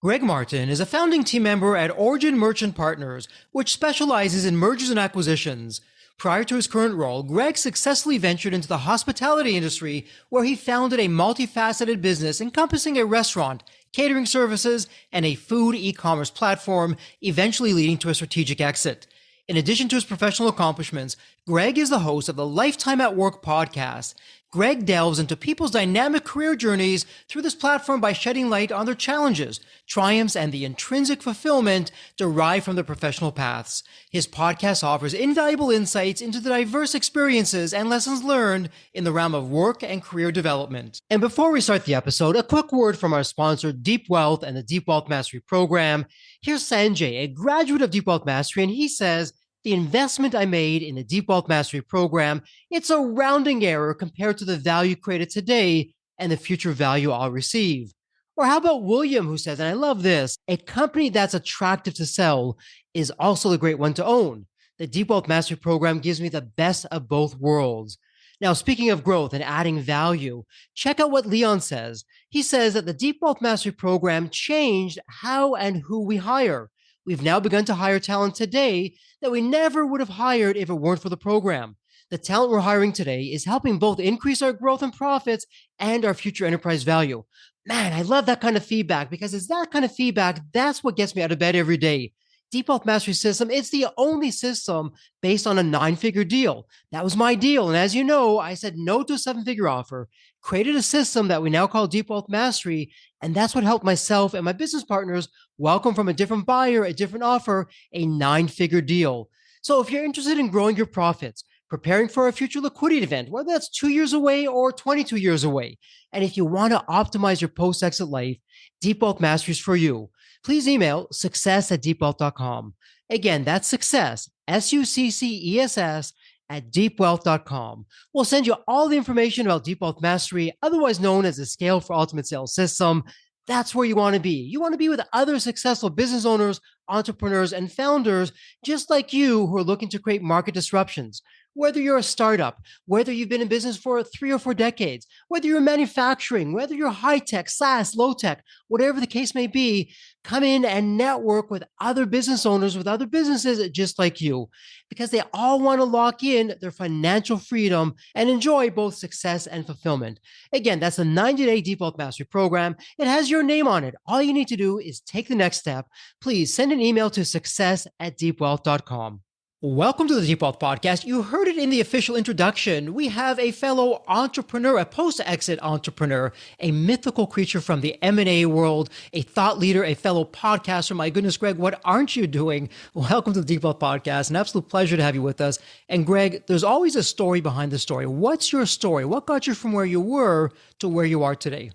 Greg Martin is a founding team member at Origin Merchant Partners, which specializes in mergers and acquisitions. Prior to his current role, Greg successfully ventured into the hospitality industry, where he founded a multifaceted business encompassing a restaurant, catering services, and a food e-commerce platform, eventually leading to a strategic exit. In addition to his professional accomplishments, Greg is the host of the Lifetime at Work podcast. Greg delves into people's dynamic career journeys through this platform by shedding light on their challenges, triumphs, and the intrinsic fulfillment derived from their professional paths. His podcast offers invaluable insights into the diverse experiences and lessons learned in the realm of work and career development. And before we start the episode, a quick word from our sponsor, Deep Wealth and the Deep Wealth Mastery Program. Here's Sanjay, a graduate of Deep Wealth Mastery, and he says, the investment I made in the Deep Wealth Mastery Program, it's a rounding error compared to the value created today and the future value I'll receive. Or how about William, who says, and I love this, a company that's attractive to sell is also a great one to own. The Deep Wealth Mastery Program gives me the best of both worlds. Now, speaking of growth and adding value, check out what Leon says. He says that the Deep Wealth Mastery Program changed how and who we hire. We've now begun to hire talent today that we never would have hired if it weren't for the program. The talent we're hiring today is helping both increase our growth and profits and our future enterprise value. Man, I love that kind of feedback because it's that kind of feedback that's what gets me out of bed every day. Deep Wealth Mastery System, it's the only system based on a 9-figure deal. That was my deal. And as you know, I said no to a 7-figure offer, created a system that we now call Deep Wealth Mastery. And that's what helped myself and my business partners welcome from a different buyer, a different offer, a 9-figure deal. So if you're interested in growing your profits, preparing for a future liquidity event, whether that's 2 years away or 22 years away, and if you want to optimize your post-exit life, Deep Wealth Mastery is for you. Please email success@deepwealth.com. Again, that's success, SUCCESS, at deepwealth.com. We'll send you all the information about Deep Wealth Mastery, otherwise known as the Scale for Ultimate Sales System. That's where you want to be. You want to be with other successful business owners, entrepreneurs, and founders just like you who are looking to create market disruptions. Whether you're a startup, whether you've been in business for 3 or 4 decades, whether you're manufacturing, whether you're high-tech, SaaS, low-tech, whatever the case may be, come in and network with other business owners, with other businesses just like you, because they all want to lock in their financial freedom and enjoy both success and fulfillment. Again, that's a 90-day Deep Wealth Mastery Program. It has your name on it. All you need to do is take the next step. Please send an email to success@deepwealth.com. Welcome to the Deep Wealth Podcast. You heard it in the official introduction. We have a fellow entrepreneur, a post-exit entrepreneur, a mythical creature from the M&A world, a thought leader, a fellow podcaster. My goodness, Greg, what aren't you doing? Welcome to the Deep Wealth Podcast. An absolute pleasure to have you with us. And Greg, there's always a story behind the story. What's your story? What got you from where you were to where you are today?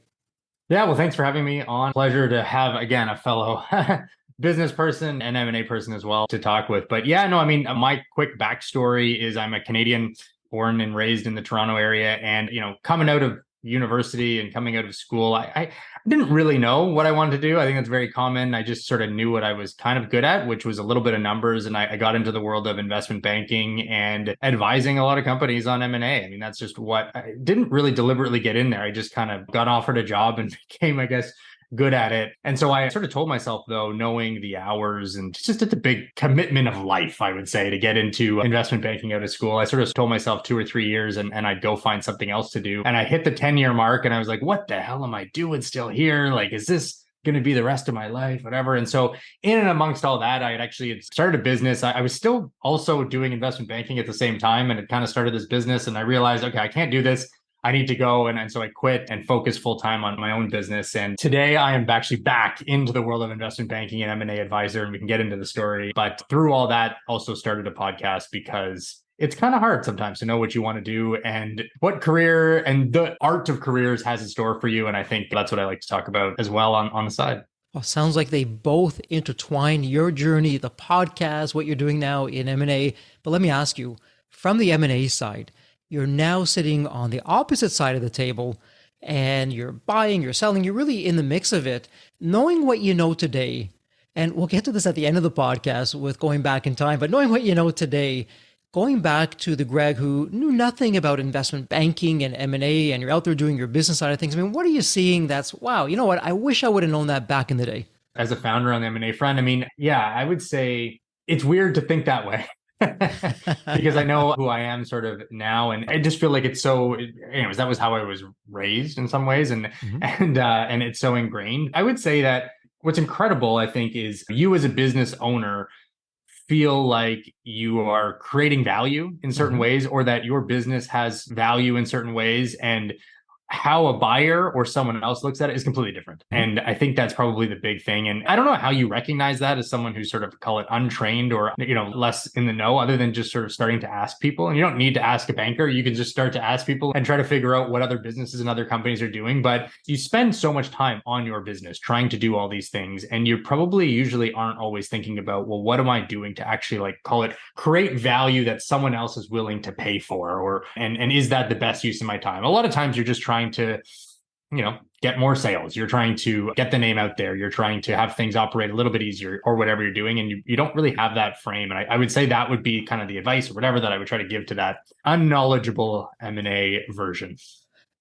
Yeah, well, thanks for having me on. Pleasure to have, again, a fellow business person and M&A person as well to talk with. But yeah, no, I mean, my quick backstory is I'm a Canadian, born and raised in the Toronto area. And, coming out of university and coming out of school, I didn't really know what I wanted to do. I think that's very common. I just sort of knew what I was kind of good at, which was a little bit of numbers. And I got into the world of investment banking and advising a lot of companies on M&A. I mean, that's just what I didn't really deliberately get in there. I just kind of got offered a job and became, I guess, good at it. And so I sort of told myself, though, knowing the hours and just at the big commitment of life, I would say, to get into investment banking out of school, I sort of told myself 2 or 3 years and I'd go find something else to do. And I hit the 10-year mark and I was like, what the hell am I doing still here? Like, is this going to be the rest of my life, whatever? And so in and amongst all that, I had actually started a business. I was still also doing investment banking at the same time and it kind of started this business. And I realized, okay, I can't do this. I need to go. And so I quit and focused full time on my own business. And today I am actually back into the world of investment banking and M&A advisor, and we can get into the story. But through all that, also started a podcast because it's kind of hard sometimes to know what you want to do and what career and the art of careers has in store for you. And I think that's what I like to talk about as well on the side. Well, sounds like they both intertwine your journey, the podcast, what you're doing now in M&A. But let me ask you, from the M&A side, you're now sitting on the opposite side of the table and you're buying, you're selling, you're really in the mix of it. Knowing what you know today, and we'll get to this at the end of the podcast with going back in time, but knowing what you know today, going back to the Greg who knew nothing about investment banking and M&A, and you're out there doing your business side of things. I mean, what are you seeing that's, wow, you know what? I wish I would have known that back in the day. as a founder on the M&A front, I mean, yeah, I would say it's weird to think that way. Because I know who I am sort of now, and I just feel like it's so. Anyways, that was how I was raised in some ways, and Mhm. and it's so ingrained. I would say that what's incredible, I think, is you as a business owner feel like you are creating value in certain Mhm. ways, or that your business has value in certain ways, and how a buyer or someone else looks at it is completely different. Mhm. And I think that's probably the big thing. And I don't know how you recognize that as someone who's sort of call it untrained or, less in the know, other than just sort of starting to ask people. And you don't need to ask a banker. You can just start to ask people and try to figure out what other businesses and other companies are doing. But you spend so much time on your business trying to do all these things. And you probably usually aren't always thinking about, well, what am I doing to actually like call it create value that someone else is willing to pay for? And is that the best use of my time? A lot of times you're just trying to get more sales. You're trying to get the name out there. You're trying to have things operate a little bit easier or whatever you're doing. And you don't really have that frame. And I would say that would be kind of the advice or whatever that I would try to give to that unknowledgeable M&A version.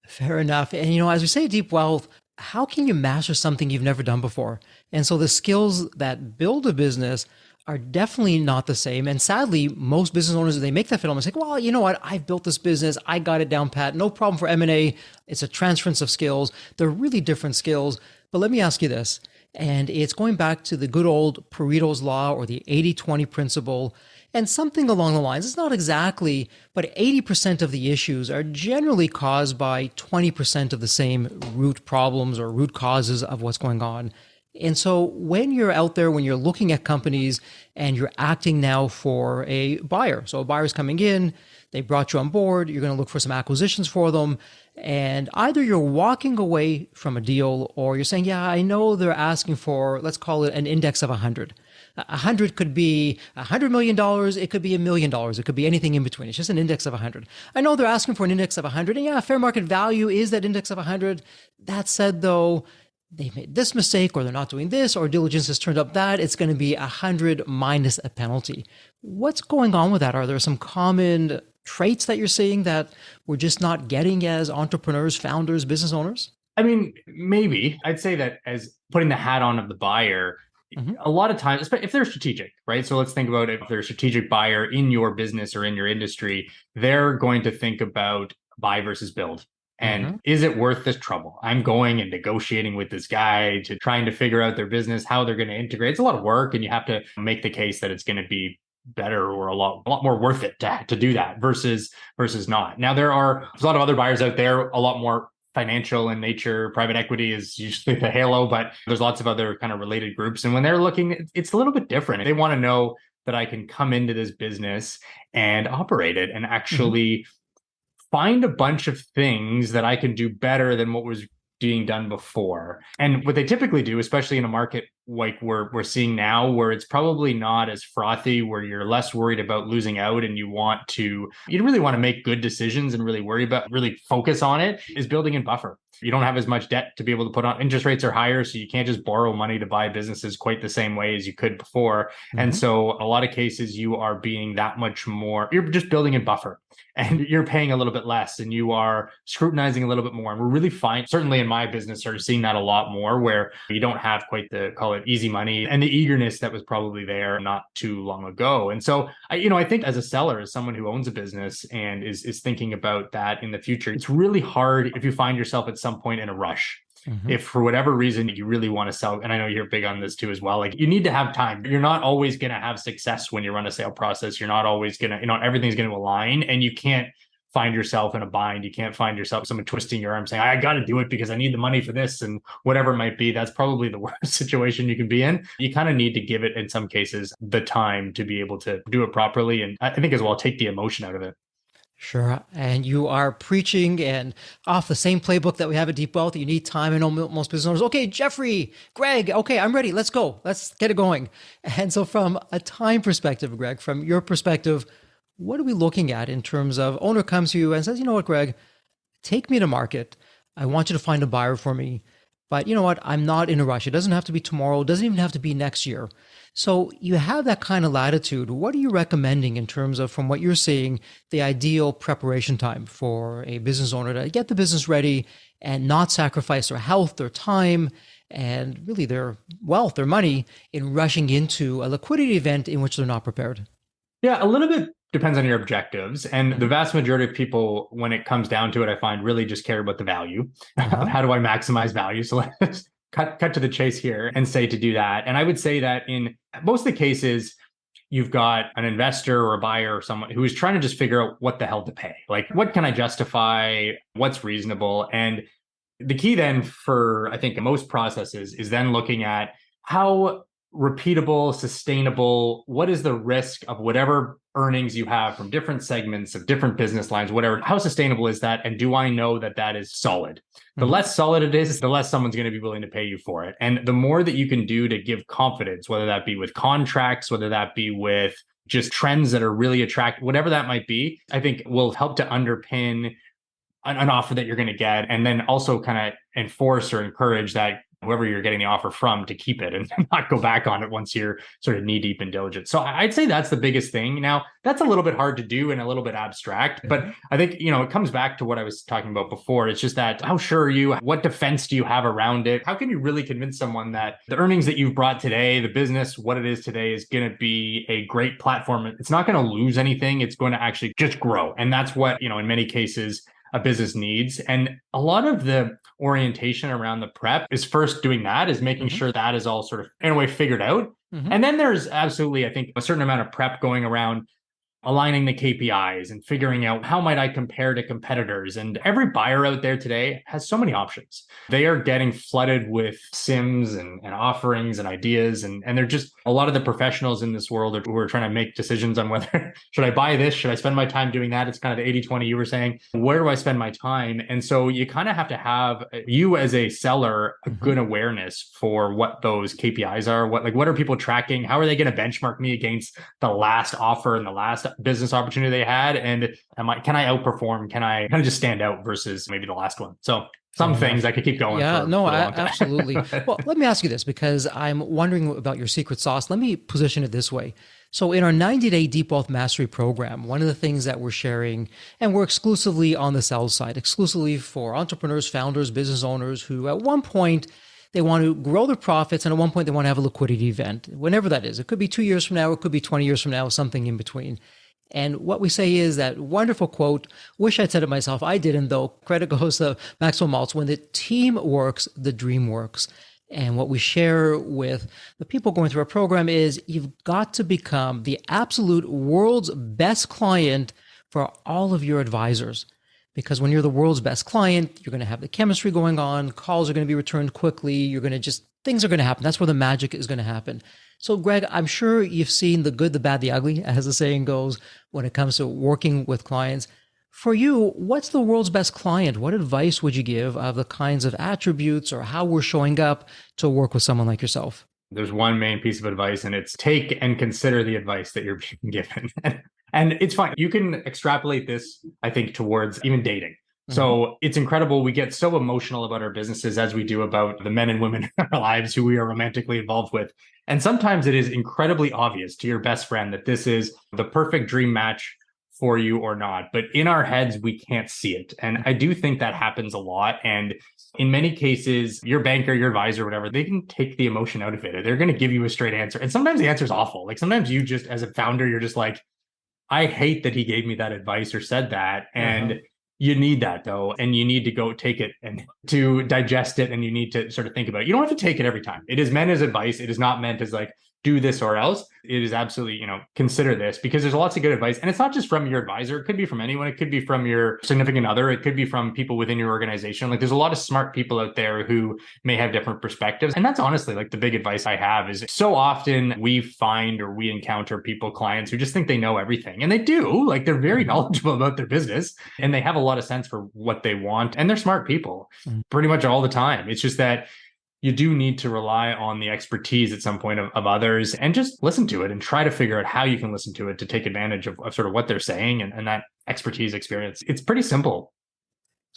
Fair enough. And as we say, deep wealth, how can you master something you've never done before? And so the skills that build a business are definitely not the same. And sadly, most business owners, they make that fatal mistake. Well, you know what? I've built this business. I got it down pat. No problem for M&A. It's a transference of skills. They're really different skills. But let me ask you this. And it's going back to the good old Pareto's law or the 80-20 principle and something along the lines. It's not exactly, but 80% of the issues are generally caused by 20% of the same root problems or root causes of what's going on. And so when you're out there, when you're looking at companies and you're acting now for a buyer, so a buyer's coming in, they brought you on board, you're going to look for some acquisitions for them. And either you're walking away from a deal or you're saying, yeah, I know they're asking for, let's call it an index of 100. 100 could be $100 million. It could be $1,000,000. It could be anything in between. It's just an index of 100. I know they're asking for an index of 100. And yeah, fair market value is that index of 100. That said, though, they made this mistake or they're not doing this or diligence has turned up that, it's going to be 100 minus a penalty. What's going on with that? Are there some common traits that you're seeing that we're just not getting as entrepreneurs, founders, business owners? I mean, maybe I'd say that as putting the hat on of the buyer, Mm-hmm. a lot of times, if they're strategic, right? So let's think about if they're a strategic buyer in your business or in your industry, they're going to think about buy versus build. Mm-hmm. And is it worth this trouble? I'm going and negotiating with this guy to trying to figure out their business, how they're going to integrate. It's a lot of work, and you have to make the case that it's going to be better or a lot more worth it to do that versus not. Now there's a lot of other buyers out there, a lot more financial in nature. Private equity is usually the halo, but there's lots of other kind of related groups. And when they're looking, it's a little bit different. They want to know that I can come into this business and operate it and Mm-hmm. actually find a bunch of things that I can do better than what was being done before. And what they typically do, especially in a market like we're seeing now, where it's probably not as frothy, where you're less worried about losing out and you really want to make good decisions and really focus on it, is building in buffer. You don't have as much debt to be able to put on. Interest rates are higher, so you can't just borrow money to buy businesses quite the same way as you could before. And Mm-hmm. so a lot of cases you are being that much more, you're just building in buffer and you're paying a little bit less and you are scrutinizing a little bit more. And we're really fine, certainly in my business, started seeing that a lot more, where you don't have quite the, call it easy money and the eagerness that was probably there not too long ago. And so I think as a seller, as someone who owns a business and is thinking about that in the future, it's really hard if you find yourself at some point in a rush. Mm-hmm. If for whatever reason you really want to sell, and I know you're big on this too as well, like you need to have time. You're not always going to have success when you run a sale process. You're not always going to, everything's going to align, and you can't find yourself in a bind. You can't find yourself someone twisting your arm saying, I got to do it because I need the money for this and whatever it might be. That's probably the worst situation you can be in. You kind of need to give it, in some cases, the time to be able to do it properly. And I think as well, take the emotion out of it. Sure. And you are preaching and off the same playbook that we have at Deep Wealth. You need time. I know most business owners. Okay, Jeffrey, Greg, okay, I'm ready. Let's go. Let's get it going. And so from a time perspective, Greg, from your perspective, what are we looking at in terms of owner comes to you and says, you know what, Greg, take me to market. I want you to find a buyer for me. But you know what? I'm not in a rush. It doesn't have to be tomorrow. It doesn't even have to be next year. So you have that kind of latitude. What are you recommending in terms of, from what you're seeing, the ideal preparation time for a business owner to get the business ready and not sacrifice their health, their time, and really their wealth, their money, in rushing into a liquidity event in which they're not prepared. Yeah, a little bit depends on your objectives. And the Mhm. vast majority of people, when it comes down to it, I find really just care about the value. Uh-huh. How do I maximize value? So let's cut to the chase here and say to do that. And I would say that in most of the cases, you've got an investor or a buyer or someone who is trying to just figure out what the hell to pay. Like, what can I justify? What's reasonable? And the key then for, I think, most processes is then looking at how repeatable, sustainable, what is the risk of whatever earnings you have from different segments of different business lines, whatever, how sustainable is that? And do I know that that is solid? The Mhm. less solid it is, the less someone's going to be willing to pay you for it. And the more that you can do to give confidence, whether that be with contracts, whether that be with just trends that are really attractive, whatever that might be, I think will help to underpin an offer that you're going to get, and then also kind of enforce or encourage that whoever you're getting the offer from to keep it and not go back on it once you're sort of knee deep in diligence. So I'd say that's the biggest thing. Now, that's a little bit hard to do and a little bit abstract, but I think, it comes back to what I was talking about before. It's just that how sure are you? What defense do you have around it? How can you really convince someone that the earnings that you've brought today, the business, what it is today is going to be a great platform? It's not going to lose anything. It's going to actually just grow. And that's what, in many cases, a business needs. And a lot of the orientation around the prep is first doing that, is making Mhm. sure that is all sort of in a way figured out. Mhm. And then there's absolutely, I think, a certain amount of prep going around aligning the KPIs and figuring out how might I compare to competitors. And every buyer out there today has so many options. They are getting flooded with sims and offerings and ideas. And they're just a lot of the professionals in this world who are trying to make decisions on whether should I buy this? Should I spend my time doing that? It's kind of the 80-20 you were saying. Where do I spend my time? And so you kind of have to have, you as a seller, a Mhm. good awareness for what those KPIs are. What are people tracking? How are they going to benchmark me against the last offer and the last business opportunity they had? And can I outperform? Can I kind of just stand out versus maybe the last one? So some Fair things enough. I could keep going Yeah, for no, a long absolutely. time. Well, let me ask you this because I'm wondering about your secret sauce. Let me position it this way. So, in our 90-day Deep Wealth Mastery program, one of the things that we're sharing, and we're exclusively on the sales side, exclusively for entrepreneurs, founders, business owners who at one point they want to grow their profits, and at one point they want to have a liquidity event, whenever that is. It could be 2 years from now, it could be 20 years from now, something in between. And what we say is that wonderful quote, wish I'd said it myself. I didn't, though. Credit goes to Maxwell Maltz. When the team works, the dream works. And what we share with the people going through our program is you've got to become the absolute world's best client for all of your advisors. Because when you're the world's best client, you're going to have the chemistry going on, calls are going to be returned quickly, you're going to just, things are going to happen. That's where the magic is going to happen. So, Greg, I'm sure you've seen the good, the bad, the ugly, as the saying goes, when it comes to working with clients. For you, what's the world's best client? What advice would you give of the kinds of attributes or how we're showing up to work with someone like yourself? There's one main piece of advice, and it's take and consider the advice that you're being given. And it's fine. You can extrapolate this, I think, towards even dating. Mm-hmm. So it's incredible. We get so emotional about our businesses as we do about the men and women in our lives who we are romantically involved with. And sometimes it is incredibly obvious to your best friend that this is the perfect dream match for you or not. But in our heads, we can't see it. And I do think that happens a lot. And in many cases, your banker, your advisor, whatever, they can take the emotion out of it. They're going to give you a straight answer. And sometimes the answer is awful. Like sometimes you just, as a founder, you're just like, I hate that he gave me that advice or said that. Uh-huh. And you need that though. And you need to go take it and to digest it. And you need to sort of think about it. You don't have to take it every time. It is meant as advice. It is not meant as like, do this or else. It is absolutely, consider this because there's lots of good advice. And it's not just from your advisor. It could be from anyone. It could be from your significant other. It could be from people within your organization. Like there's a lot of smart people out there who may have different perspectives. And that's honestly like the big advice I have is so often we find or we encounter people, clients who just think they know everything. And they do, like they're very Mm-hmm. knowledgeable about their business and they have a lot of sense for what they want. And they're smart people Mm-hmm. pretty much all the time. It's just that you do need to rely on the expertise at some point of others and just listen to it and try to figure out how you can listen to it to take advantage of sort of what they're saying and that expertise experience. It's pretty simple.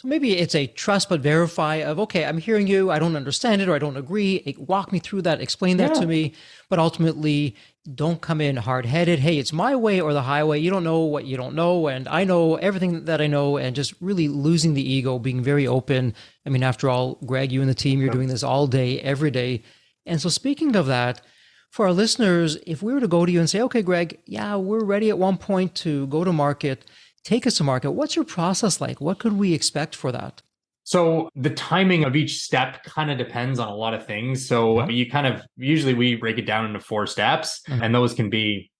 So maybe it's a trust but verify of, okay, I'm hearing you, I don't understand it or I don't agree. Walk me through that, explain that to Yeah. me, but ultimately don't come in hard-headed. Hey, it's my way or the highway. You don't know what you don't know, and I know everything that I know, and just really losing the ego, being very open. I mean, after all, Greg, you and the team, you're doing this all day, every day. And so speaking of that, for our listeners, if we were to go to you and say, okay, Greg, yeah, we're ready at one point to go to market, take us to market. What's your process like? What could we expect for that? So the timing of each step kind of depends on a lot of things. So you kind of usually we break it down into 4 steps, and those can be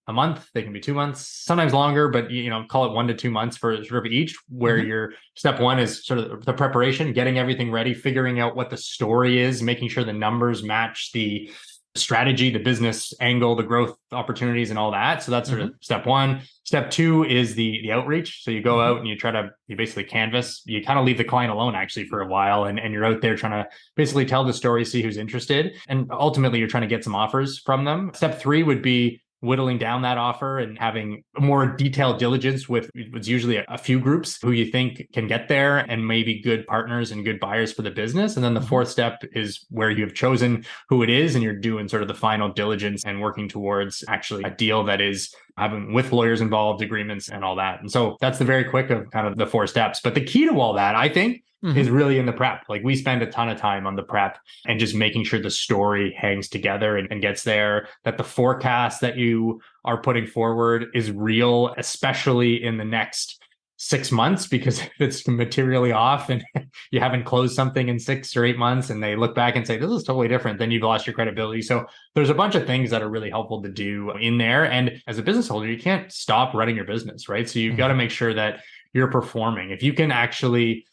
a month, they can be 2 months, sometimes longer, but call it 1 to 2 months for sort of each, where your step one is sort of the preparation, getting everything ready, figuring out what the story is, making sure the numbers match the strategy, the business angle, the growth opportunities, and all that. So that's sort of step one. Step two is the outreach. So you go out and you basically canvas. You kind of leave the client alone actually for a while, and you're out there trying to basically tell the story, see who's interested, and ultimately you're trying to get some offers from them. Step three would be whittling down that offer and having more detailed diligence with what's usually a few groups who you think can get there and maybe good partners and good buyers for the business. And then the fourth step is where you've chosen who it is and you're doing sort of the final diligence and working towards actually a deal that is having with lawyers involved, agreements and all that. And so that's the very quick of kind of the 4 steps. But the key to all that, I think, is really in the prep. Like we spend a ton of time on the prep and just making sure the story hangs together and gets there, that the forecast that you are putting forward is real, especially in the next 6 months, because if it's materially off and you haven't closed something in 6 or 8 months and they look back and say, this is totally different, then you've lost your credibility. So there's a bunch of things that are really helpful to do in there. And as a business holder, you can't stop running your business, right? So you've got to make sure that you're performing. If you can actually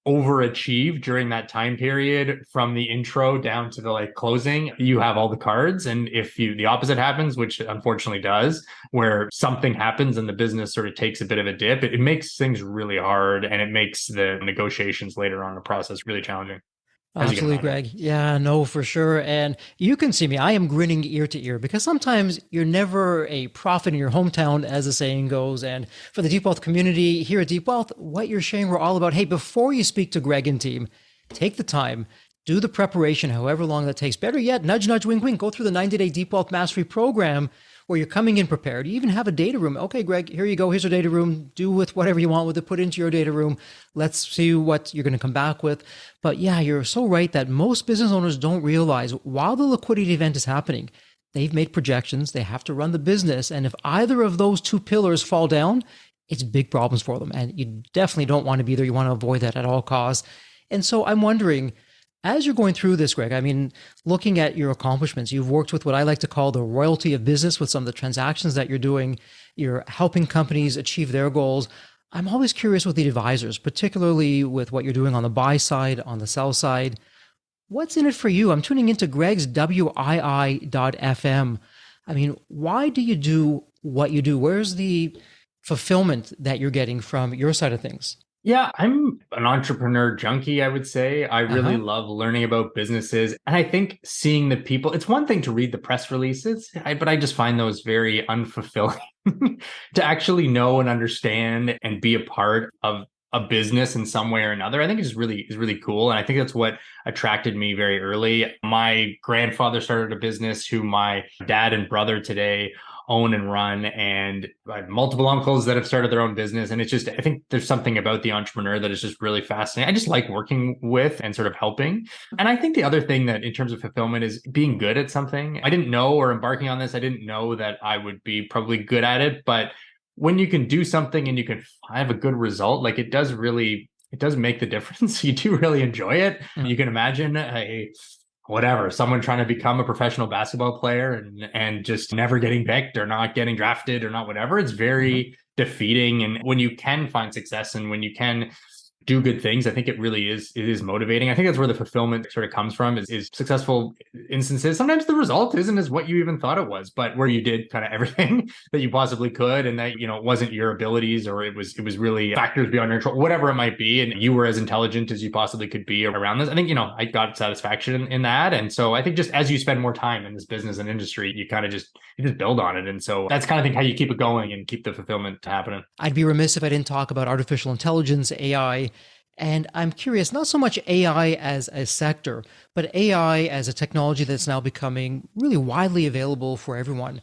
overachieve during that time period from the intro down to the closing, you have all the cards. And if the opposite happens, which unfortunately does, where something happens and the business sort of takes a bit of a dip, it makes things really hard and it makes the negotiations later on in the process really challenging, as you can Absolutely, imagine. Greg. Yeah, no, for sure. And you can see me. I am grinning ear to ear because sometimes you're never a prophet in your hometown, as the saying goes. And for the Deep Wealth community here at Deep Wealth, what you're sharing, we're all about. Hey, before you speak to Greg and team, take the time, do the preparation, however long that takes. Better yet, nudge, nudge, wink, wink, go through the 90-day Deep Wealth Mastery program where you're coming in prepared. You even have a data room. Okay, Greg, here you go. Here's your data room. Do with whatever you want with it. Put it into your data room. Let's see what you're going to come back with. But yeah, you're so right that most business owners don't realize while the liquidity event is happening, they've made projections. They have to run the business. And if either of those two pillars fall down, it's big problems for them. And you definitely don't want to be there. You want to avoid that at all costs. And so I'm wondering, as you're going through this, Greg, I mean, looking at your accomplishments, you've worked with what I like to call the royalty of business with some of the transactions that you're doing. You're helping companies achieve their goals. I'm always curious with the advisors, particularly with what you're doing on the buy side, on the sell side. What's in it for you? I'm tuning into Greg's WII.FM. I mean, why do you do what you do? Where's the fulfillment that you're getting from your side of things? Yeah, I'm an entrepreneur junkie, I would say. I really Uh-huh. love learning about businesses. And I think seeing the people, it's one thing to read the press releases, but I just find those very unfulfilling. To actually know and understand and be a part of a business in some way or another, I think is really cool. And I think that's what attracted me very early. My grandfather started a business who my dad and brother today own and run, and I have multiple uncles that have started their own business. And it's just, I think there's something about the entrepreneur that is just really fascinating. I just like working with and sort of helping. And I think the other thing that in terms of fulfillment is being good at something. I didn't know, or embarking on this, I didn't know that I would be probably good at it, but when you can do something and you can have a good result, like it does make the difference. You do really enjoy it. You can imagine someone trying to become a professional basketball player and just never getting picked or not getting drafted or not whatever. It's very defeating. And when you can find success and when you can do good things, I think it is motivating. I think that's where the fulfillment sort of comes from is successful instances. Sometimes the result isn't as what you even thought it was, but where you did kind of everything that you possibly could, and that, it wasn't your abilities, or it was really factors beyond your control, whatever it might be. And you were as intelligent as you possibly could be around this. I think, I got satisfaction in that. And so I think just as you spend more time in this business and industry, you kind of you just build on it. And so that's kind of think how you keep it going and keep the fulfillment happening. I'd be remiss if I didn't talk about artificial intelligence, AI. And I'm curious, not so much AI as a sector, but AI as a technology that's now becoming really widely available for everyone.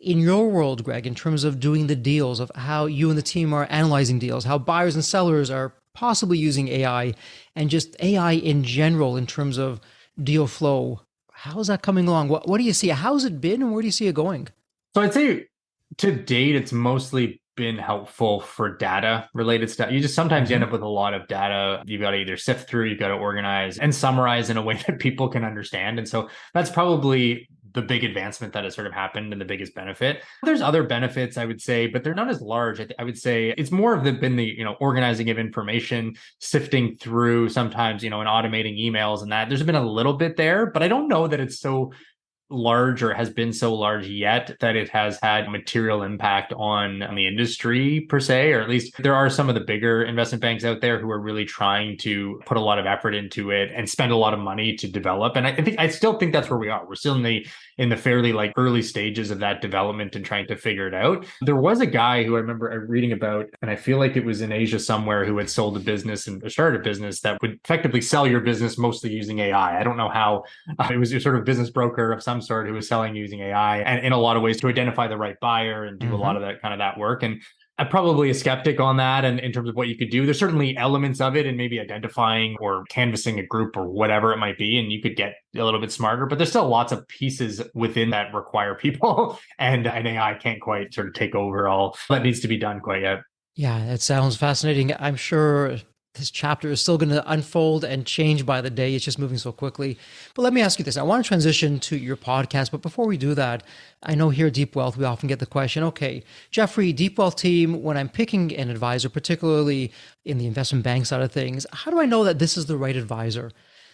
In your world, Greg, in terms of doing the deals, of how you and the team are analyzing deals, how buyers and sellers are possibly using AI, and just AI in general in terms of deal flow, how's that coming along? What do you see? How's it been, and where do you see it going? So I'd say to date, it's mostly been helpful for data related stuff. You just sometimes end Mm-hmm. up with a lot of data. You've got to either sift through, you've got to organize and summarize in a way that people can understand. And so that's probably the big advancement that has sort of happened and the biggest benefit. There's other benefits, I would say, but they're not as large. I would say it's more of been the, organizing of information, sifting through sometimes, and automating emails and that. There's been a little bit there, but I don't know that it's so large or has been so large yet that it has had material impact on the industry per se, or at least there are some of the bigger investment banks out there who are really trying to put a lot of effort into it and spend a lot of money to develop. And I still think that's where we are. We're still in the fairly like early stages of that development and trying to figure it out. There was a guy who I remember reading about, and I feel like it was in Asia somewhere, who had sold a business and started a business that would effectively sell your business mostly using AI. I don't know how. It was a sort of business broker of some sort who was selling using AI, and in a lot of ways to identify the right buyer and do a lot Mm-hmm. of that work. And I'm probably a skeptic on that. And in terms of what you could do, there's certainly elements of it and maybe identifying or canvassing a group or whatever it might be. And you could get a little bit smarter, but there's still lots of pieces within that require people. And an AI can't quite sort of take over all that needs to be done quite yet. Yeah, it sounds fascinating. I'm sure this chapter is still going to unfold and change by the day. It's just moving so quickly. But let me ask you this. I want to transition to your podcast. But before we do that, I know here at Deep Wealth, we often get the question, okay, Jeffrey, Deep Wealth team, when I'm picking an advisor, particularly in the investment bank side of things, how do I know that this is the right advisor?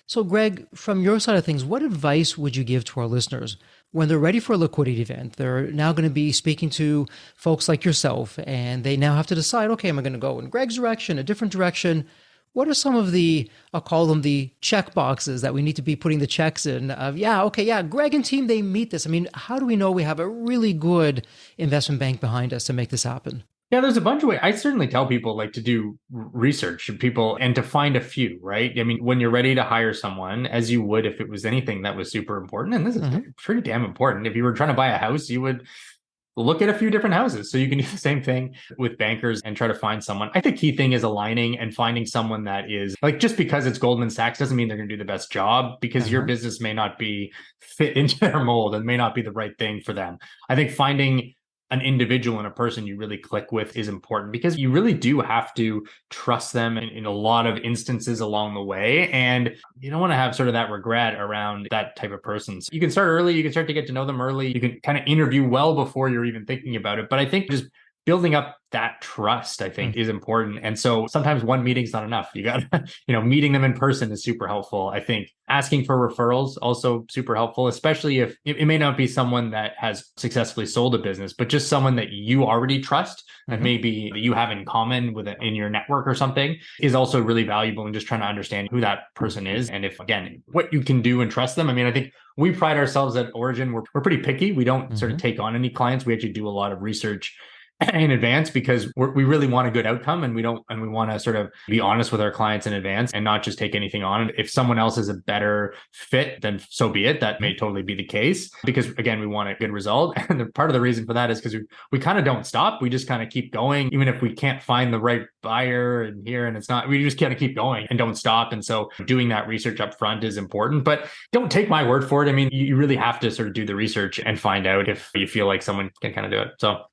So, Greg, from your side of things, what advice would you give to our listeners when they're ready for a liquidity event? They're now going to be speaking to folks like yourself, and they now have to decide, okay, am I going to go in Greg's direction, a different direction? What are some of the, I'll call them the check boxes that we need to be putting the checks in of, yeah, okay, yeah, Greg and team, they meet this. I mean, how do we know we have a really good investment bank behind us to make this happen? Yeah, there's a bunch of ways. I certainly tell people like to do research and people and to find a few, right? I mean, when you're ready to hire someone, as you would if it was anything that was super important, and this is Mm-hmm. pretty damn important. If you were trying to buy a house, you would look at a few different houses. So you can do the same thing with bankers and try to find someone. I think the key thing is aligning and finding someone that is like, just because it's Goldman Sachs doesn't mean they're going to do the best job, because your Uh-huh. business may not be fit into their mold and may not be the right thing for them. I think finding an individual and a person you really click with is important, because you really do have to trust them in a lot of instances along the way. And you don't want to have sort of that regret around that type of person. So you can start early, you can start to get to know them early, you can kind of interview well before you're even thinking about it. But I think just building up that trust, I think, is important. And so sometimes one meeting's not enough. You got to, meeting them in person is super helpful. I think asking for referrals also super helpful, especially if it may not be someone that has successfully sold a business, but just someone that you already trust, that Mm-hmm. maybe you have in common with it in your network or something, is also really valuable in just trying to understand who that person is. And if, again, what you can do and trust them. I mean, I think we pride ourselves at Origin. We're pretty picky. We don't sort Mm-hmm. of take on any clients. We actually do a lot of research in advance, because we really want a good outcome, and we want to sort of be honest with our clients in advance and not just take anything on. If someone else is a better fit, then so be it. That may totally be the case, because again, we want a good result. And part of the reason for that is because we kind of don't stop. We just kind of keep going, even if we can't find the right buyer and here, and it's not, we just kind of keep going and don't stop. And so doing that research up front is important, but don't take my word for it. I mean, you really have to sort of do the research and find out if you feel like someone can kind of do it. So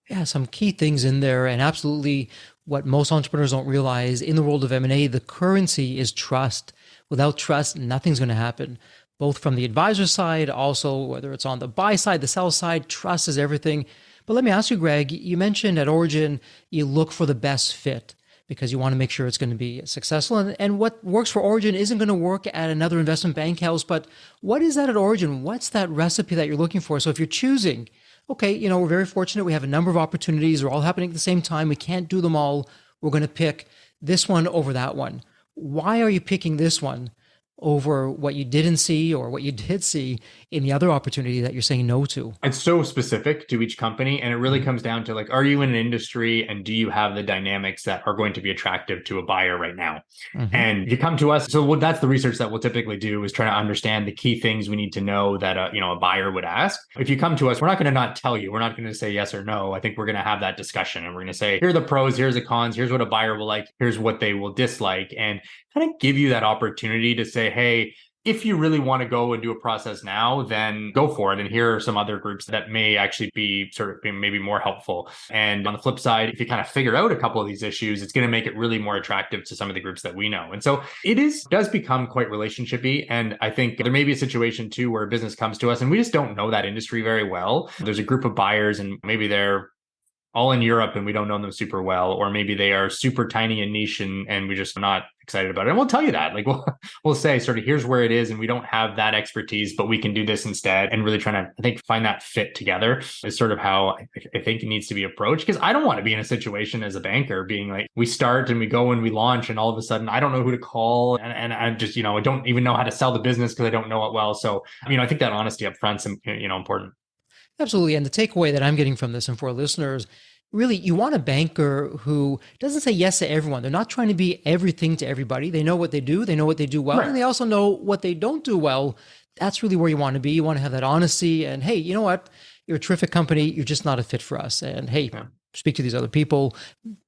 Yeah, some key things in there, and absolutely what most entrepreneurs don't realize in the world of M&A, the currency is trust. Without trust, nothing's going to happen. Both from the advisor side, also whether it's on the buy side, the sell side, trust is everything. But let me ask you, Greg, you mentioned at Origin, you look for the best fit because you want to make sure it's going to be successful. And what works for Origin isn't going to work at another investment bank house. But what is that at Origin? What's that recipe that you're looking for? So if you're choosing, okay, we're very fortunate. We have a number of opportunities. They're all happening at the same time. We can't do them all. We're going to pick this one over that one. Why are you picking this one? over what you didn't see or what you did see in the other opportunity that you're saying no to? It's so specific to each company. And it really Mhm. comes down to like, are you in an industry and do you have the dynamics that are going to be attractive to a buyer right now? Mhm. And you come to us. So that's the research that we'll typically do is try to understand the key things we need to know that a buyer would ask. If you come to us, we're not going to not tell you. We're not going to say yes or no. I think we're going to have that discussion and we're going to say, here are the pros, here's the cons, here's what a buyer will like, here's what they will dislike, and kind of give you that opportunity to say, hey, if you really want to go and do a process now, then go for it. And here are some other groups that may actually be sort of maybe more helpful. And on the flip side, if you kind of figure out a couple of these issues, it's going to make it really more attractive to some of the groups that we know. And so does become quite relationshipy. And I think there may be a situation too where a business comes to us and we just don't know that industry very well. There's a group of buyers and maybe they're all in Europe and we don't know them super well, or maybe they are super tiny and niche and we're just not excited about it. And we'll tell you that. Like we'll say sort of here's where it is and we don't have that expertise, but we can do this instead. And really trying to, I think, find that fit together is sort of how I think it needs to be approached. Because I don't want to be in a situation as a banker being like we start and we go and we launch and all of a sudden I don't know who to call and I'm just, I don't even know how to sell the business because I don't know it well. So, I think that honesty up front's important. Absolutely. And the takeaway that I'm getting from this, and for our listeners, really, you want a banker who doesn't say yes to everyone. They're not trying to be everything to everybody. They know what they do, they know what they do well, and Right. they also know what they don't do well. That's really where you want to be. You want to have that honesty. And hey, you know what? You're a terrific company. You're just not a fit for us. And hey, Yeah. speak to these other people.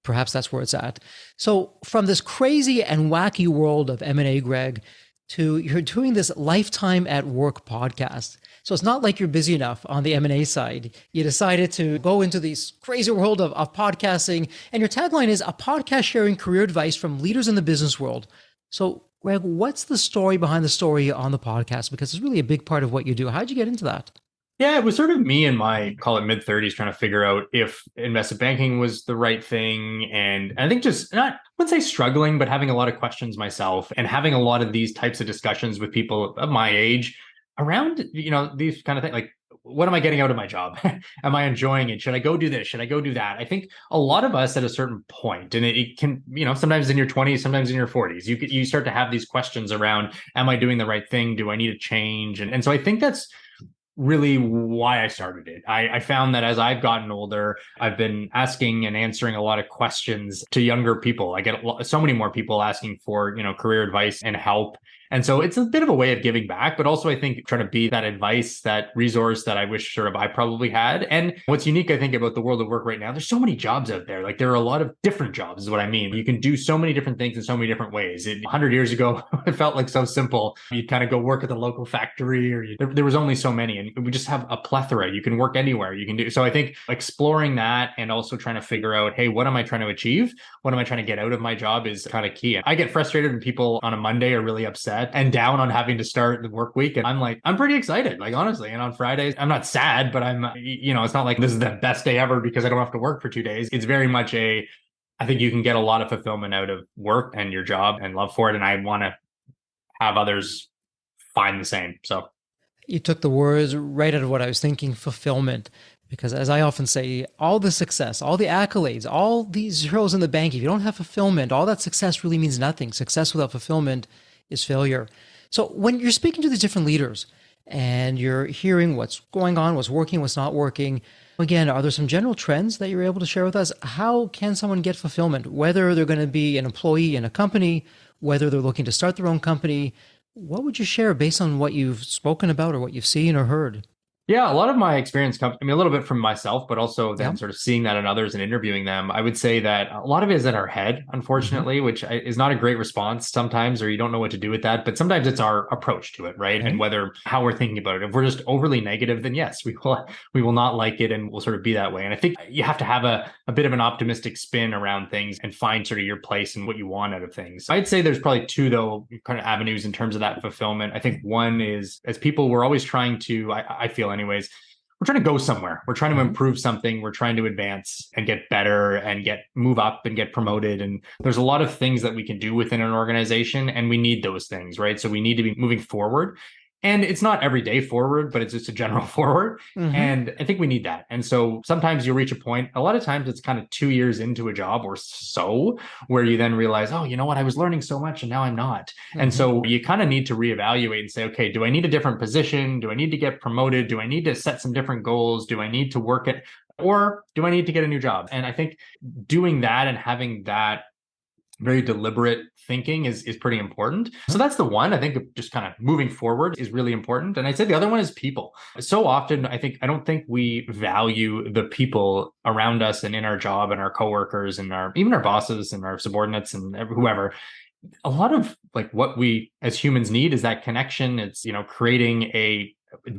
Perhaps that's where it's at. So, from this crazy and wacky world of M&A, Greg, to you're doing this Lifetime at Work podcast. So it's not like you're busy enough on the M&A side. You decided to go into this crazy world of podcasting, and your tagline is a podcast sharing career advice from leaders in the business world. So, Greg, what's the story behind the story on the podcast? Because it's really a big part of what you do. How'd you get into that? Yeah, it was sort of me in my call it mid 30s trying to figure out if investment banking was the right thing. And I think just not, I wouldn't say struggling, but having a lot of questions myself and having a lot of these types of discussions with people of my age around, these kind of things like, what am I getting out of my job? Am I enjoying it? Should I go do this? Should I go do that? I think a lot of us at a certain point, and it can, sometimes in your 20s, sometimes in your 40s, you start to have these questions around, am I doing the right thing? Do I need to change? And so I think that's really why I started it. I found that as I've gotten older, I've been asking and answering a lot of questions to younger people. I get so many more people asking for, career advice and help. And so it's a bit of a way of giving back, but also I think trying to be that advice, that resource that I wish sort of I probably had. And what's unique, I think, about the world of work right now, there's so many jobs out there. Like there are a lot of different jobs is what I mean. You can do so many different things in so many different ways. 100 years ago, it felt like so simple. You'd kind of go work at the local factory or there was only so many. And we just have a plethora. You can work anywhere you can do. So I think exploring that and also trying to figure out, hey, what am I trying to achieve? What am I trying to get out of my job is kind of key. I get frustrated when people on a Monday are really upset and down on having to start the work week. And I'm like, I'm pretty excited, like honestly. And on Fridays, I'm not sad, but I'm, it's not like this is the best day ever because I don't have to work for 2 days. It's very much I think you can get a lot of fulfillment out of work and your job and love for it. And I want to have others find the same. So You took the words right out of what I was thinking, fulfillment. Because as I often say, all the success, all the accolades, all these zeros in the bank, if you don't have fulfillment, all that success really means nothing. Success without fulfillment is failure. So when you're speaking to these different leaders and you're hearing what's going on, what's working, what's not working, again, are there some general trends that you're able to share with us? How can someone get fulfillment, whether they're going to be an employee in a company, whether they're looking to start their own company? What would you share based on what you've spoken about or what you've seen or heard? yeah, a lot of my experience comes, a little bit from myself, but also Yeah. then sort of seeing that in others and interviewing them. I would say that a lot of it is in our head, Hmm. unfortunately, which is not a great response sometimes, or you don't know what to do with that. But sometimes it's our approach to it, right? And Okay. whether how we're thinking about it. If we're just overly negative, then yes, we will not like it and we'll sort of be that way. And I think you have to have a bit of an optimistic spin around things and find sort of your place and what you want out of things. I'd say there's probably two, though, kind of avenues in terms of that fulfillment. I think one is as people, we're always trying to, I feel anyways, we're trying to go somewhere. We're trying to Hmm. improve something. We're trying to advance and get better and move up and get promoted. And there's a lot of things that we can do within an organization and we need those things, right? So we need to be moving forward. And it's not every day forward, but it's just a general forward. Mm-hmm. And I think we need that. And so sometimes you'll reach a point, a lot of times it's kind of 2 years into a job or so, where you then realize, oh, you know what, I was learning so much and now I'm not. And Mm-hmm. so you kind of need to reevaluate and say, okay, do I need a different position? Do I need to get promoted? Do I need to set some different goals? Do I need to work it? Or do I need to get a new job? And I think doing that and having that very deliberate thinking is pretty important. So that's the one. I think just kind of moving forward is really important. And I'd say the other one is people. So often, I don't think we value the people around us and in our job and our coworkers and even our bosses and our subordinates and whoever. A lot of like what we as humans need is that connection. It's,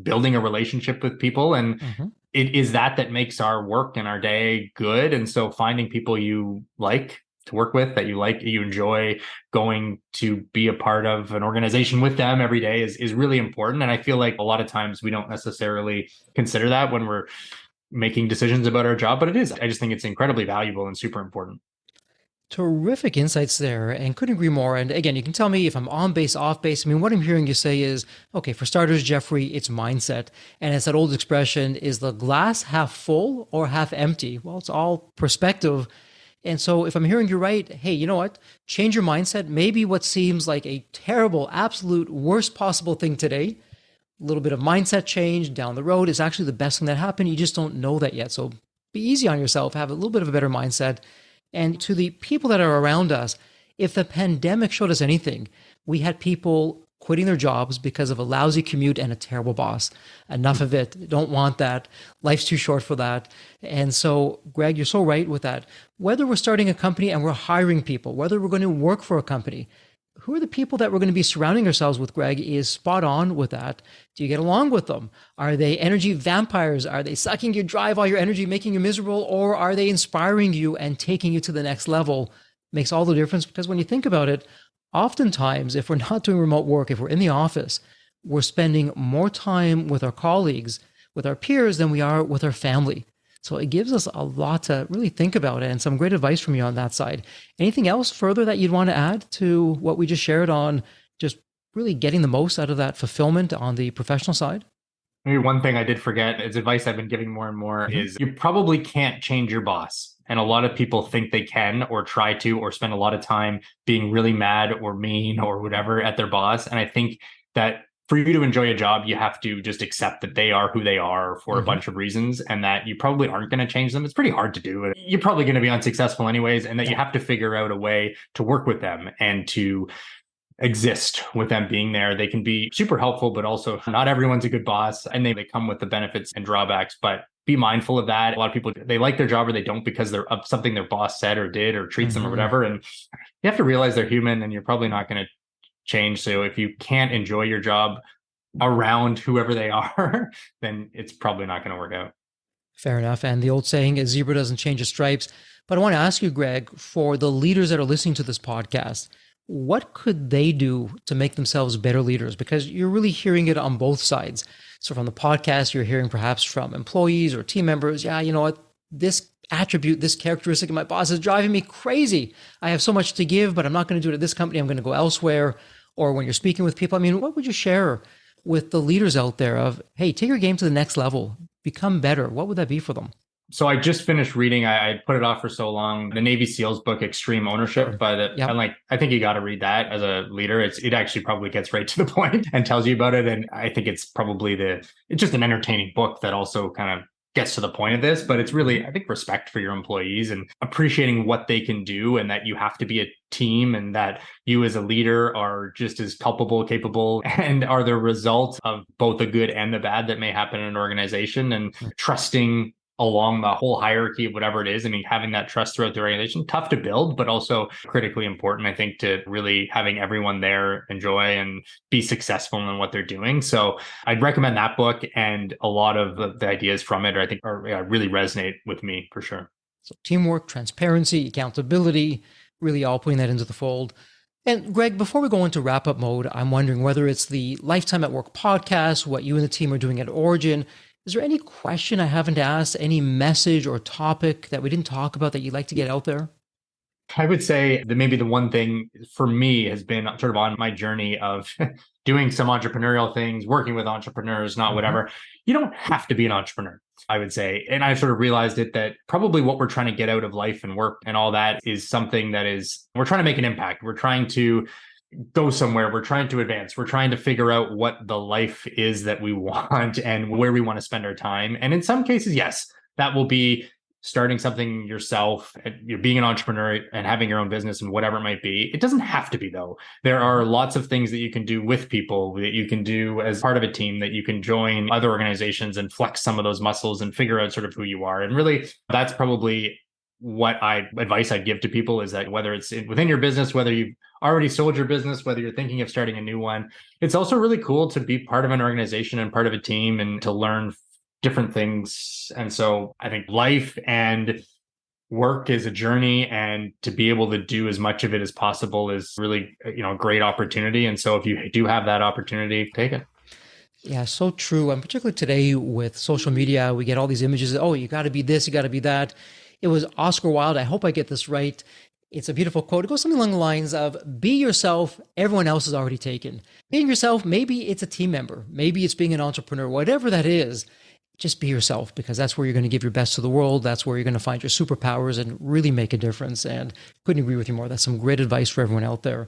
building a relationship with people, and Mm-hmm. it is that makes our work and our day good. And so finding people you like to work with, that you enjoy going to be a part of an organization with them every day is really important. And I feel like a lot of times we don't necessarily consider that when we're making decisions about our job, but it is. I just think it's incredibly valuable and super important. Terrific insights there, and couldn't agree more. And again, you can tell me if I'm on base, off base. I mean, what I'm hearing you say is, okay, for starters, Jeffrey, it's mindset. And it's that old expression, is the glass half full or half empty? Well, it's all perspective. And so if I'm hearing you right, hey, you know what? Change your mindset. Maybe what seems like a terrible, absolute worst possible thing today, a little bit of mindset change down the road is actually the best thing that happened. You just don't know that yet. So be easy on yourself, have a little bit of a better mindset. And to the people that are around us, if the pandemic showed us anything, we had people quitting their jobs because of a lousy commute and a terrible boss. Enough of it. Don't want that. Life's too short for that. And so, Greg, you're so right with that. Whether we're starting a company and we're hiring people, whether we're going to work for a company, who are the people that we're going to be surrounding ourselves with, Greg, is spot on with that. Do you get along with them? Are they energy vampires? Are they sucking your drive, all your energy, making you miserable? Or are they inspiring you and taking you to the next level? Makes all the difference, because when you think about it, oftentimes, if we're not doing remote work, if we're in the office, we're spending more time with our colleagues, with our peers, than we are with our family. So it gives us a lot to really think about, and some great advice from you on that side. Anything else further that you'd want to add to what we just shared on just really getting the most out of that fulfillment on the professional side? Maybe one thing I did forget is advice I've been giving more and more Mm-hmm. is you probably can't change your boss. And a lot of people think they can or try to or spend a lot of time being really mad or mean or whatever at their boss. And I think that for you to enjoy a job, you have to just accept that they are who they are for a Mm-hmm. bunch of reasons and that you probably aren't going to change them. It's pretty hard to do. You're probably going to be unsuccessful anyways, and that you Yeah. have to figure out a way to work with them and to exist with them being there. They can be super helpful, but also not everyone's a good boss, and they come with the benefits and drawbacks. But be mindful of that. A lot of people, they like their job or they don't because they're of something their boss said or did or treats them or Mm-hmm. whatever. And you have to realize they're human and you're probably not going to change. So if you can't enjoy your job around whoever they are, then it's probably not going to work out. Fair enough. And the old saying is zebra doesn't change its stripes. But I want to ask you, Greg, for the leaders that are listening to this podcast, what could they do to make themselves better leaders? Because you're really hearing it on both sides. So from the podcast, you're hearing perhaps from employees or team members, yeah, you know what, this attribute, this characteristic of my boss is driving me crazy. I have so much to give, but I'm not going to do it at this company. I'm going to go elsewhere. Or when you're speaking with people, I mean, what would you share with the leaders out there of, hey, take your game to the next level, become better? What would that be for them? So I just finished reading. I put it off for so long. The Navy SEALs book, Extreme Ownership. Sure. But Yep. I think you got to read that as a leader. It actually probably gets right to the point and tells you about it. And I think it's probably it's just an entertaining book that also kind of gets to the point of this. But it's really, I think, respect for your employees and appreciating what they can do, and that you have to be a team, and that you as a leader are just as culpable, capable, and are the result of both the good and the bad that may happen in an organization, and trusting along the whole hierarchy of whatever it is. I mean, having that trust throughout the organization, tough to build, but also critically important, I think, to really having everyone there enjoy and be successful in what they're doing. So I'd recommend that book, and a lot of the ideas from it, really resonate with me for sure. So teamwork, transparency, accountability, really all putting that into the fold. And Greg, before we go into wrap up mode, I'm wondering whether it's the Lifetime at Work podcast, what you and the team are doing at Origin. Is there any question I haven't asked, any message or topic that we didn't talk about that you'd like to get out there? I would say that maybe the one thing for me has been sort of on my journey of doing some entrepreneurial things, working with entrepreneurs, not whatever. You don't have to be an entrepreneur, I would say. And I sort of realized it that probably what we're trying to get out of life and work and all that is something that is, we're trying to make an impact. We're trying to go somewhere. We're trying to advance. We're trying to figure out what the life is that we want and where we want to spend our time. And in some cases, yes, that will be starting something yourself, you're being an entrepreneur and having your own business and whatever it might be. It doesn't have to be, though. There are lots of things that you can do with people, that you can do as part of a team, that you can join other organizations and flex some of those muscles and figure out sort of who you are. And really, that's probably advice I'd give to people, is that whether it's within your business, whether you've already sold your business, whether you're thinking of starting a new one, it's also really cool to be part of an organization and part of a team and to learn different things. And so I think life and work is a journey, and to be able to do as much of it as possible is really, a great opportunity. And so if you do have that opportunity, take it. Yeah, so true. And particularly today with social media, we get all these images. Oh, you got to be this, you got to be that. It was Oscar Wilde. I hope I get this right. It's a beautiful quote. It goes something along the lines of, be yourself, everyone else is already taken. Being yourself, maybe it's a team member, maybe it's being an entrepreneur, whatever that is. Just be yourself, because that's where you're going to give your best to the world. That's where you're going to find your superpowers and really make a difference. And couldn't agree with you more. That's some great advice for everyone out there.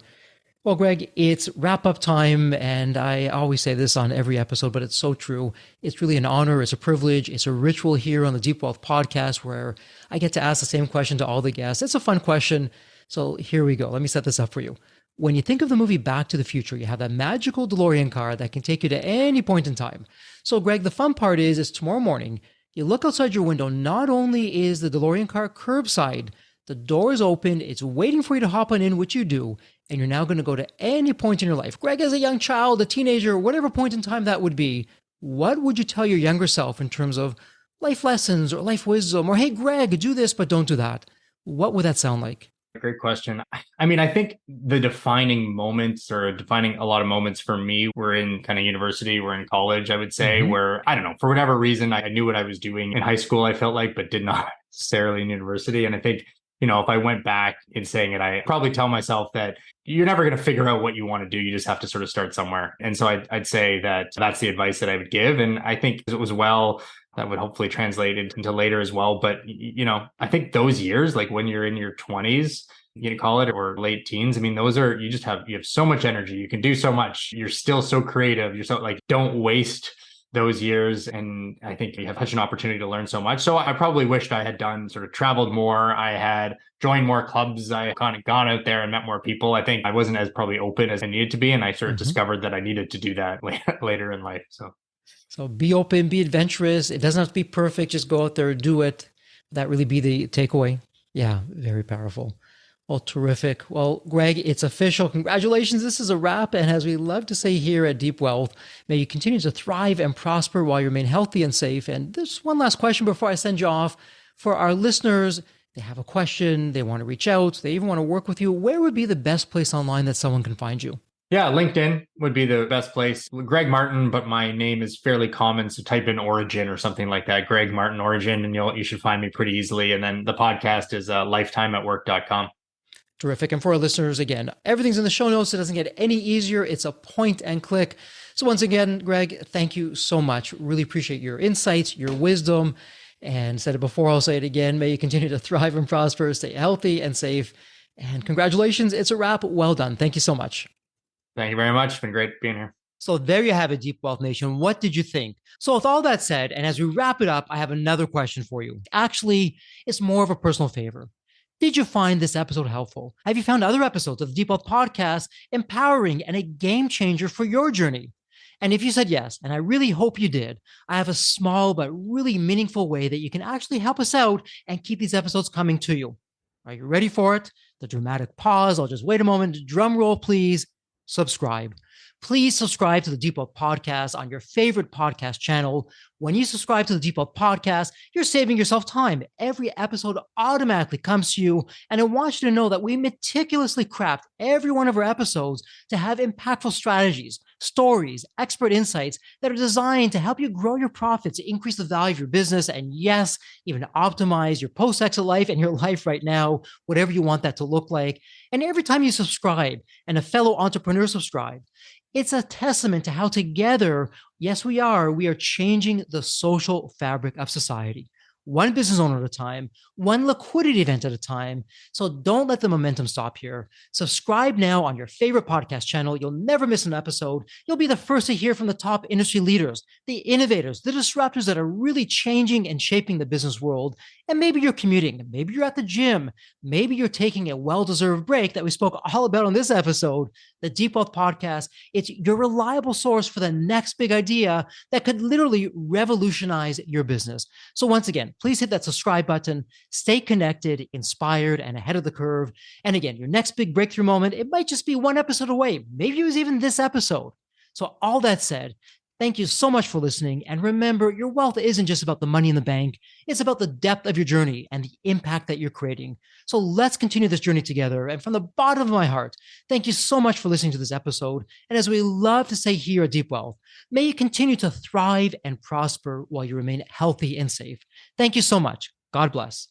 Well, Greg, it's wrap up time. And I always say this on every episode, but it's so true. It's really an honor. It's a privilege. It's a ritual here on the Deep Wealth podcast where I get to ask the same question to all the guests. It's a fun question. So here we go. Let me set this up for you. When you think of the movie Back to the Future, you have that magical DeLorean car that can take you to any point in time. So, Greg, the fun part is tomorrow morning, you look outside your window, not only is the DeLorean car curbside, the door is open, it's waiting for you to hop on in, which you do, and you're now going to go to any point in your life. Greg, as a young child, a teenager, whatever point in time that would be, what would you tell your younger self in terms of life lessons or life wisdom? Or, hey, Greg, do this, but don't do that. What would that sound like? Great question. I mean, I think the defining moments, or defining a lot of moments for me, were in kind of university, were in college, I would say, where, I don't know, for whatever reason, I knew what I was doing in high school, I felt like, but did not necessarily in university. And I think, if I went back in saying it, I probably tell myself that you're never going to figure out what you want to do. You just have to sort of start somewhere. And so I'd say that that's the advice that I would give. And I think it was that would hopefully translate into later as well. But, I think those years, like when you're in your 20s, you can call it, or late teens, I mean, those are, you have so much energy. You can do so much. You're still so creative. You're so don't waste those years. And I think you have such an opportunity to learn so much. So I probably wished I had traveled more. I had joined more clubs. I kind of gone out there and met more people. I think I wasn't as probably open as I needed to be. And I sort of discovered that I needed to do that later in life. So be open, be adventurous. It doesn't have to be perfect. Just go out there, do it. That really be the takeaway. Yeah, very powerful. Well, terrific. Well, Greg, it's official. Congratulations. This is a wrap. And as we love to say here at Deep Wealth, may you continue to thrive and prosper while you remain healthy and safe. And there's one last question before I send you off. For our listeners, they have a question, they want to reach out, they even want to work with you. Where would be the best place online that someone can find you? Yeah, LinkedIn would be the best place. Greg Martin, but my name is fairly common. So type in Origin or something like that. Greg Martin Origin, and you should find me pretty easily. And then the podcast is lifetimeatwork.com. Terrific. And for our listeners, again, everything's in the show notes. It doesn't get any easier. It's a point and click. So once again, Greg, thank you so much. Really appreciate your insights, your wisdom. And said it before, I'll say it again. May you continue to thrive and prosper, stay healthy and safe. And congratulations. It's a wrap. Well done. Thank you so much. Thank you very much. It's been great being here. So there you have it, Deep Wealth Nation. What did you think? So with all that said, and as we wrap it up, I have another question for you. Actually, it's more of a personal favor. Did you find this episode helpful? Have you found other episodes of the Deep Wealth Podcast empowering and a game changer for your journey? And if you said yes, and I really hope you did, I have a small but really meaningful way that you can actually help us out and keep these episodes coming to you. Are you ready for it? The dramatic pause. I'll just wait a moment. Drum roll, please. Subscribe. Please subscribe to the Deep Wealth Podcast on your favorite podcast channel. When you subscribe to the Deep Wealth Podcast, you're saving yourself time. Every episode automatically comes to you. And I want you to know that we meticulously craft every one of our episodes to have impactful strategies, stories, expert insights that are designed to help you grow your profits, increase the value of your business, and yes, even optimize your post-exit life and your life right now, whatever you want that to look like. And every time you subscribe and a fellow entrepreneur subscribes, it's a testament to how together, yes, we are changing the social fabric of society. One business owner at a time, one liquidity event at a time. So don't let the momentum stop here. Subscribe now on your favorite podcast channel. You'll never miss an episode. You'll be the first to hear from the top industry leaders, the innovators, the disruptors that are really changing and shaping the business world. And maybe you're commuting, maybe you're at the gym, maybe you're taking a well-deserved break that we spoke all about on this episode. The Deep Wealth Podcast, it's your reliable source for the next big idea that could literally revolutionize your business. So once again, please hit that subscribe button, stay connected, inspired, and ahead of the curve. And again, your next big breakthrough moment, it might just be one episode away. Maybe it was even this episode. So all that said, thank you so much for listening. And remember, your wealth isn't just about the money in the bank. It's about the depth of your journey and the impact that you're creating. So let's continue this journey together. And from the bottom of my heart, thank you so much for listening to this episode. And as we love to say here at Deep Wealth, may you continue to thrive and prosper while you remain healthy and safe. Thank you so much. God bless.